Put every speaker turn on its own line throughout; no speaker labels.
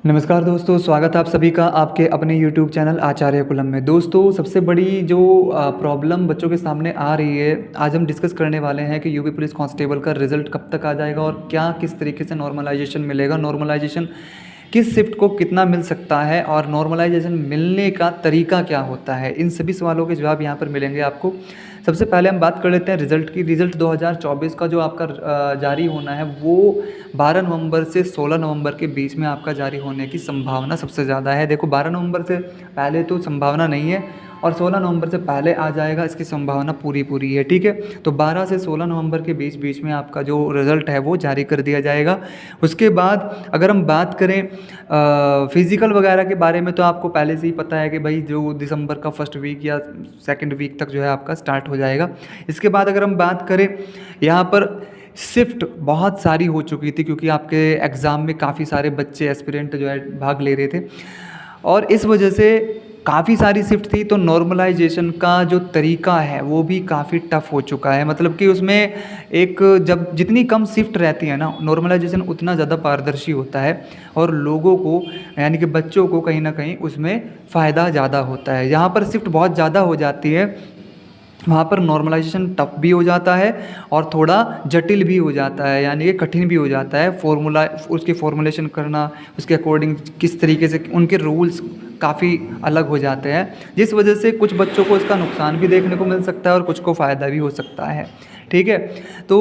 नमस्कार दोस्तों, स्वागत है आप सभी का आपके अपने YouTube चैनल आचार्य कुलम में। दोस्तों, सबसे बड़ी जो प्रॉब्लम बच्चों के सामने आ रही है, आज हम डिस्कस करने वाले हैं कि यूपी पुलिस कांस्टेबल का रिज़ल्ट कब तक आ जाएगा और क्या किस तरीके से नॉर्मलाइजेशन मिलेगा, नॉर्मलाइजेशन किस शिफ्ट को कितना मिल सकता है और नॉर्मलाइजेशन मिलने का तरीका क्या होता है। इन सभी सवालों के जवाब यहाँ पर मिलेंगे आपको। सबसे पहले हम बात कर लेते हैं रिज़ल्ट की। रिज़ल्ट 2024 का जो आपका जारी होना है वो 12 नवंबर से 16 नवंबर के बीच में आपका जारी होने की संभावना सबसे ज़्यादा है। देखो, 12 नवंबर से पहले तो संभावना नहीं है और 16 नवंबर से पहले आ जाएगा, इसकी संभावना पूरी है। ठीक है, तो 12 से 16 नवंबर के बीच में आपका जो रिज़ल्ट है वो जारी कर दिया जाएगा। उसके बाद अगर हम बात करें फिज़िकल वगैरह के बारे में, तो आपको पहले से ही पता है कि भाई जो दिसंबर का फर्स्ट वीक या सेकंड वीक तक जो है आपका स्टार्ट हो जाएगा। इसके बाद अगर हम बात करें, यहाँ पर शिफ्ट बहुत सारी हो चुकी थी क्योंकि आपके एग्ज़ाम में काफ़ी सारे बच्चे एस्पिरेंट जो है भाग ले रहे थे और इस वजह से काफ़ी सारी शिफ्ट थी। तो नॉर्मलाइजेशन का जो तरीका है वो भी काफ़ी टफ हो चुका है। मतलब कि उसमें एक जब जितनी कम शिफ्ट रहती है ना, नॉर्मलाइजेशन उतना ज़्यादा पारदर्शी होता है और लोगों को यानी कि बच्चों को कहीं ना कहीं उसमें फ़ायदा ज़्यादा होता है। यहाँ पर शिफ्ट बहुत ज़्यादा हो जाती है, वहाँ पर नॉर्मलाइजेशन टफ भी हो जाता है और थोड़ा जटिल भी हो जाता है, यानी कि कठिन भी हो जाता है। फॉर्मूला उसके फॉर्मुलेशन करना, उसके अकॉर्डिंग किस तरीके से उनके रूल्स काफ़ी अलग हो जाते हैं, जिस वजह से कुछ बच्चों को इसका नुकसान भी देखने को मिल सकता है और कुछ को फ़ायदा भी हो सकता है। ठीक है, तो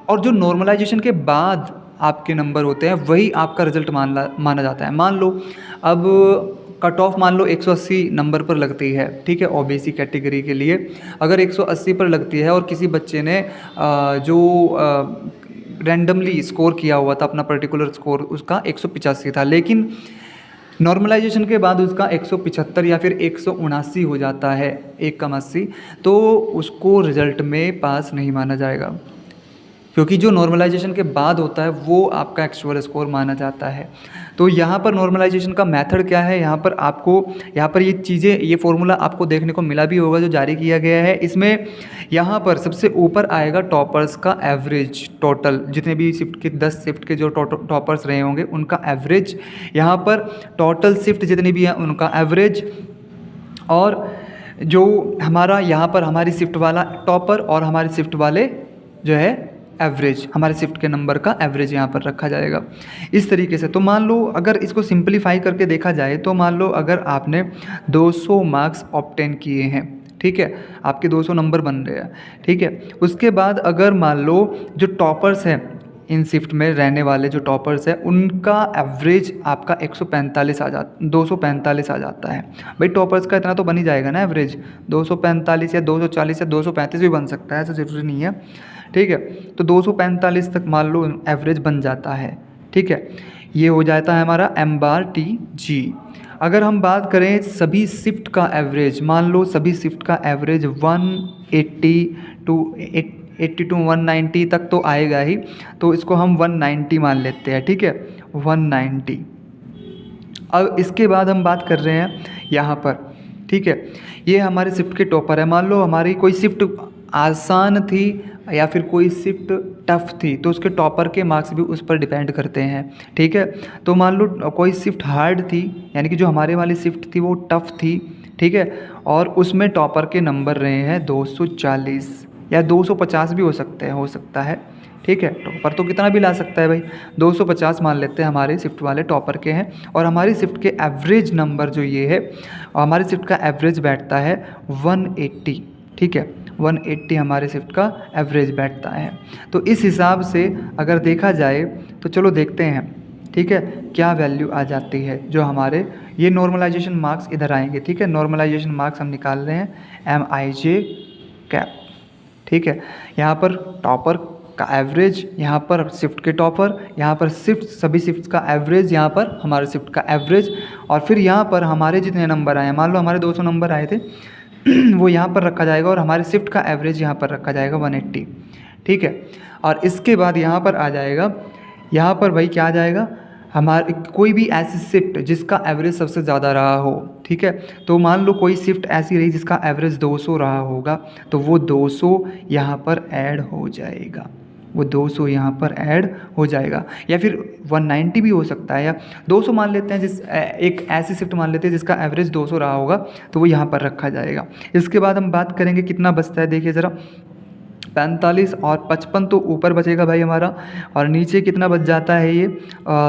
और जो नॉर्मलाइजेशन के बाद आपके नंबर होते हैं वही आपका रिज़ल्ट माना जाता है। मान लो अब कट ऑफ मान लो 180 नंबर पर लगती है, ठीक है, ओबीसी कैटेगरी के लिए अगर 180 पर लगती है और किसी बच्चे ने जो रैंडमली स्कोर किया हुआ था, अपना पर्टिकुलर स्कोर उसका 185 था, लेकिन नॉर्मलाइजेशन के बाद उसका 175 या फिर 179 हो जाता है, 1 तो उसको रिज़ल्ट में पास नहीं माना जाएगा, क्योंकि जो नॉर्मलाइजेशन के बाद होता है वो आपका एक्चुअल स्कोर माना जाता है। तो यहाँ पर नॉर्मलाइजेशन का मेथड क्या है, यहाँ पर ये चीज़ें, ये फॉर्मूला आपको देखने को मिला भी होगा जो जारी किया गया है। इसमें यहाँ पर सबसे ऊपर आएगा टॉपर्स का एवरेज, टोटल जितने भी शिफ्ट के 10 शिफ्ट के जो टॉपर्स रहे होंगे उनका एवरेज, यहाँ पर टोटल शिफ्ट जितनी भी हैं उनका एवरेज, और जो हमारा यहाँ पर हमारी शिफ्ट वाला टॉपर और हमारी शिफ्ट वाले जो है एवरेज, हमारे शिफ्ट के नंबर का एवरेज यहाँ पर रखा जाएगा इस तरीके से। तो मान लो अगर इसको सिंपलीफाई करके देखा जाए तो मान लो अगर आपने 200 मार्क्स ऑब्टेन किए हैं, ठीक है, आपके 200 नंबर बन रहे हैं, ठीक है। उसके बाद अगर मान लो जो टॉपर्स हैं, इन शिफ्ट में रहने वाले जो टॉपर्स हैं उनका एवरेज आपका 245 आ जाता है। भाई टॉपर्स का इतना तो बन ही जाएगा ना एवरेज, 245 या 240 या 235 भी बन सकता है, ऐसा ज़रूरी नहीं है, ठीक है। तो 245 तक मान लो एवरेज बन जाता है, ठीक है। ये हो जाता है हमारा M/TG। अगर हम बात करें सभी शिफ्ट का एवरेज, मान लो सभी शिफ्ट का एवरेज 180 टू 190 तक तो आएगा ही, तो इसको हम 190 मान लेते हैं, ठीक है, 190। अब इसके बाद हम बात कर रहे हैं यहाँ पर, ठीक है, ये हमारे शिफ्ट के टॉपर है। मान लो हमारी कोई शिफ्ट आसान थी या फिर कोई शिफ्ट टफ थी, तो उसके टॉपर के मार्क्स भी उस पर डिपेंड करते हैं, ठीक है। तो मान लो कोई शिफ्ट हार्ड थी, यानी कि जो हमारे वाली शिफ्ट थी वो टफ थी, ठीक है, और उसमें टॉपर के नंबर रहे हैं 240 या 250 भी हो सकता है, ठीक है। टॉपर तो कितना भी ला सकता है भाई, 250 मान लेते हैं हमारे शिफ्ट वाले टॉपर के हैं। और हमारी शिफ्ट के एवरेज नंबर जो ये है, हमारी शिफ्ट का एवरेज बैठता है 180, ठीक है, 180 हमारे शिफ्ट का एवरेज बैठता है। तो इस हिसाब से अगर देखा जाए तो चलो देखते हैं, ठीक है, क्या वैल्यू आ जाती है जो हमारे ये नॉर्मलाइजेशन मार्क्स इधर आएंगे, ठीक है। नॉर्मलाइजेशन मार्क्स हम निकाल रहे हैं MIJ कैप, ठीक है। यहाँ पर टॉपर का एवरेज, यहाँ पर शिफ्ट के टॉपर, यहाँ पर सभी शिफ्ट का एवरेज, यहाँ पर हमारे शिफ्ट का एवरेज, और फिर यहाँ पर हमारे जितने नंबर आए, मान लो हमारे 200 नंबर आए थे वो यहाँ पर रखा जाएगा और हमारे शिफ्ट का एवरेज यहाँ पर रखा जाएगा 180, ठीक है। और इसके बाद यहाँ पर आ जाएगा, यहाँ पर भाई क्या आ जाएगा, हमारे कोई भी ऐसी शिफ्ट जिसका एवरेज सबसे ज़्यादा रहा हो, ठीक है। तो मान लो कोई शिफ्ट ऐसी रही जिसका एवरेज 200 रहा होगा, तो वो 200 यहाँ पर ऐड हो जाएगा, वो 200 यहाँ पर ऐड हो जाएगा, या फिर 190 भी हो सकता है, या 200 मान लेते हैं, एक ऐसी शिफ्ट मान लेते हैं जिसका एवरेज 200 रहा होगा, तो वो यहाँ पर रखा जाएगा। इसके बाद हम बात करेंगे कितना बचता है, देखिए ज़रा 45 और 55 तो ऊपर बचेगा भाई हमारा, और नीचे कितना बच जाता है ये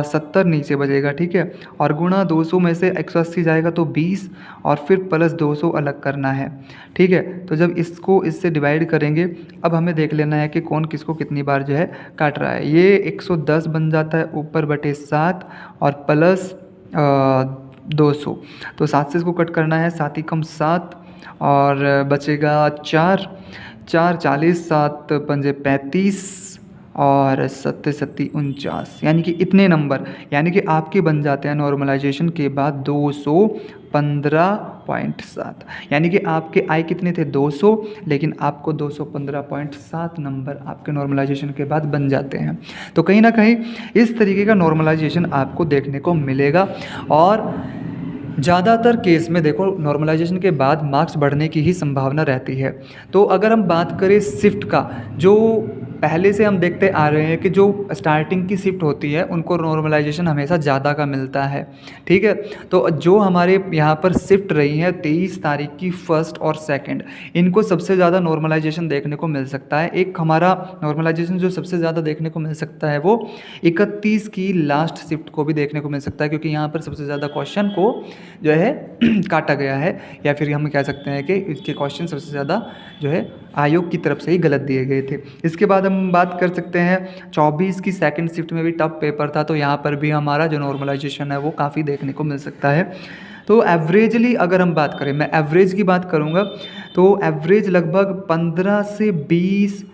70 नीचे बचेगा, ठीक है। और गुणा 200 में से 180 जाएगा तो 20, और फिर प्लस 200 अलग करना है, ठीक है। तो जब इसको इससे डिवाइड करेंगे, अब हमें देख लेना है कि कौन किसको कितनी बार जो है काट रहा है। ये 110 बन जाता है ऊपर बटे 7 और प्लस 200, तो 7 से इसको कट करना है, 7 ही कम 7 और बचेगा 4 4 40, 7 पंजे 35 और 7 7 49, यानी कि इतने नंबर, यानी कि आपके बन जाते हैं नॉर्मलाइजेशन के बाद 215.7, यानी कि आपके आए कितने थे 200, लेकिन आपको 215.7 नंबर आपके नॉर्मलाइजेशन के बाद बन जाते हैं। तो कहीं ना कहीं इस तरीके का नॉर्मलाइजेशन आपको देखने को मिलेगा, और ज़्यादातर केस में देखो नॉर्मलाइजेशन के बाद मार्क्स बढ़ने की ही संभावना रहती है। तो अगर हम बात करें शिफ्ट का, जो पहले से हम देखते आ रहे हैं कि जो स्टार्टिंग की शिफ्ट होती है उनको नॉर्मलाइजेशन हमेशा ज़्यादा का मिलता है, ठीक है। तो जो हमारे यहाँ पर शिफ्ट रही है 23 तारीख की फर्स्ट और सेकंड, इनको सबसे ज़्यादा नॉर्मलाइजेशन देखने को मिल सकता है। एक हमारा नॉर्मलाइजेशन जो सबसे ज़्यादा देखने को मिल सकता है वो 31 की लास्ट शिफ्ट को भी देखने को मिल सकता है, क्योंकि यहाँ पर सबसे ज़्यादा क्वेश्चन को जो है काटा गया है, या फिर हम कह सकते हैं कि इसके क्वेश्चन सबसे ज़्यादा जो है आयोग की तरफ से ही गलत दिए गए थे। इसके बाद हम बात कर सकते हैं 24 की सेकंड शिफ्ट में भी टफ पेपर था, तो यहाँ पर भी हमारा जो नॉर्मलाइजेशन है वो काफ़ी देखने को मिल सकता है। तो एवरेजली अगर हम बात करें, मैं एवरेज की बात करूँगा, तो एवरेज लगभग 15 से 20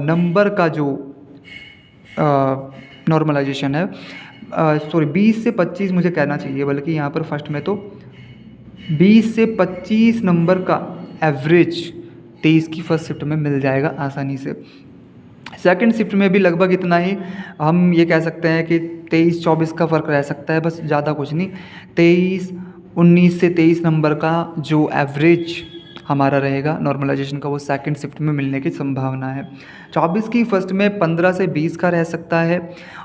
नंबर का जो नॉर्मलाइजेशन है, सॉरी 20 से 25 मुझे कहना चाहिए, बल्कि यहाँ पर फर्स्ट में तो 20 से 25 नंबर का एवरेज 23 की फर्स्ट शिफ्ट में मिल जाएगा आसानी से। सेकंड शिफ्ट में भी लगभग इतना ही, हम ये कह सकते हैं कि 23-24 का फ़र्क रह सकता है, बस ज़्यादा कुछ नहीं। 19 से 23 नंबर का जो एवरेज हमारा रहेगा नॉर्मलाइजेशन का, वो सेकंड शिफ्ट में मिलने की संभावना है। 24 की फर्स्ट में 15 से 20 का रह सकता है,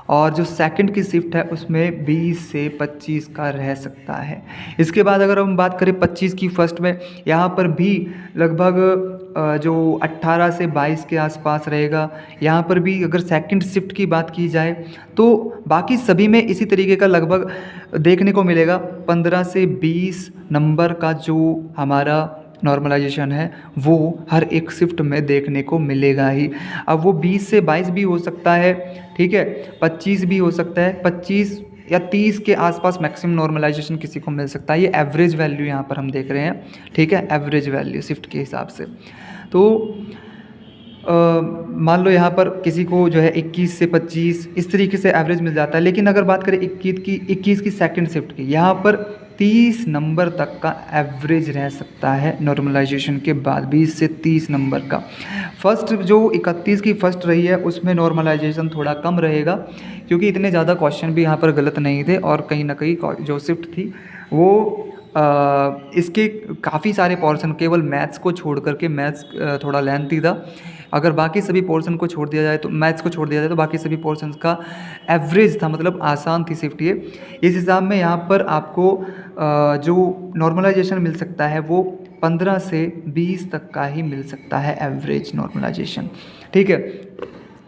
और जो सेकंड की शिफ्ट है उसमें 20 से 25 का रह सकता है। इसके बाद अगर हम बात करें 25 की फर्स्ट में, यहाँ पर भी लगभग जो 18 से 22 के आसपास रहेगा। यहाँ पर भी अगर सेकंड शिफ्ट की बात की जाए तो बाकी सभी में इसी तरीके का लगभग देखने को मिलेगा। 15 से 20 नंबर का जो हमारा नॉर्मलाइजेशन है वो हर एक शिफ्ट में देखने को मिलेगा ही। अब वो 20 से 22 भी हो सकता है, ठीक है, 25 भी हो सकता है, 25 या 30 के आसपास मैक्सिमम नॉर्मलाइजेशन किसी को मिल सकता है। ये एवरेज वैल्यू यहाँ पर हम देख रहे हैं, ठीक है, एवरेज वैल्यू शिफ्ट के हिसाब से। तो मान लो यहाँ पर किसी को जो है 21 से 25 इस तरीके से एवरेज मिल जाता है। लेकिन अगर बात करें 21 की सेकंड शिफ्ट की, यहाँ पर 30 नंबर तक का एवरेज रह सकता है नॉर्मलाइजेशन के बाद, 20 से 30 नंबर का। फर्स्ट जो 31 की फर्स्ट रही है उसमें नॉर्मलाइजेशन थोड़ा कम रहेगा, क्योंकि इतने ज़्यादा क्वेश्चन भी यहाँ पर गलत नहीं थे, और कहीं ना कहीं जो शिफ्ट थी वो इसके काफ़ी सारे पोर्शन, केवल मैथ्स को छोड़ करके, मैथ्स थोड़ा लेंथी था, अगर बाकी सभी पोर्शन को छोड़ दिया जाए तो, मैथ्स को छोड़ दिया जाए तो बाकी सभी पोर्शंस का एवरेज था, मतलब आसान थी शिफ्ट ये। इस हिसाब में यहाँ पर आपको जो नॉर्मलाइजेशन मिल सकता है वो 15 से 20 तक का ही मिल सकता है एवरेज नॉर्मलाइजेशन, ठीक है।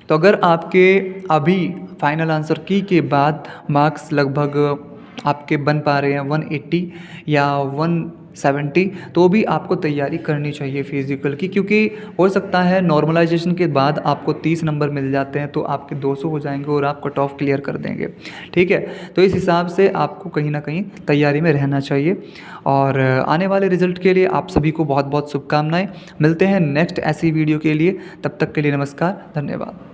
तो अगर आपके अभी फाइनल आंसर की के बाद मार्क्स लगभग आपके बन पा रहे हैं 180 या 170, तो भी आपको तैयारी करनी चाहिए फिज़िकल की, क्योंकि हो सकता है नॉर्मलाइजेशन के बाद आपको 30 नंबर मिल जाते हैं तो आपके 200 हो जाएंगे और आप कट ऑफ क्लियर कर देंगे, ठीक है। तो इस हिसाब से आपको कहीं ना कहीं तैयारी में रहना चाहिए, और आने वाले रिजल्ट के लिए आप सभी को बहुत बहुत शुभकामनाएं। मिलते हैं नेक्स्ट ऐसी वीडियो के लिए, तब तक के लिए नमस्कार, धन्यवाद।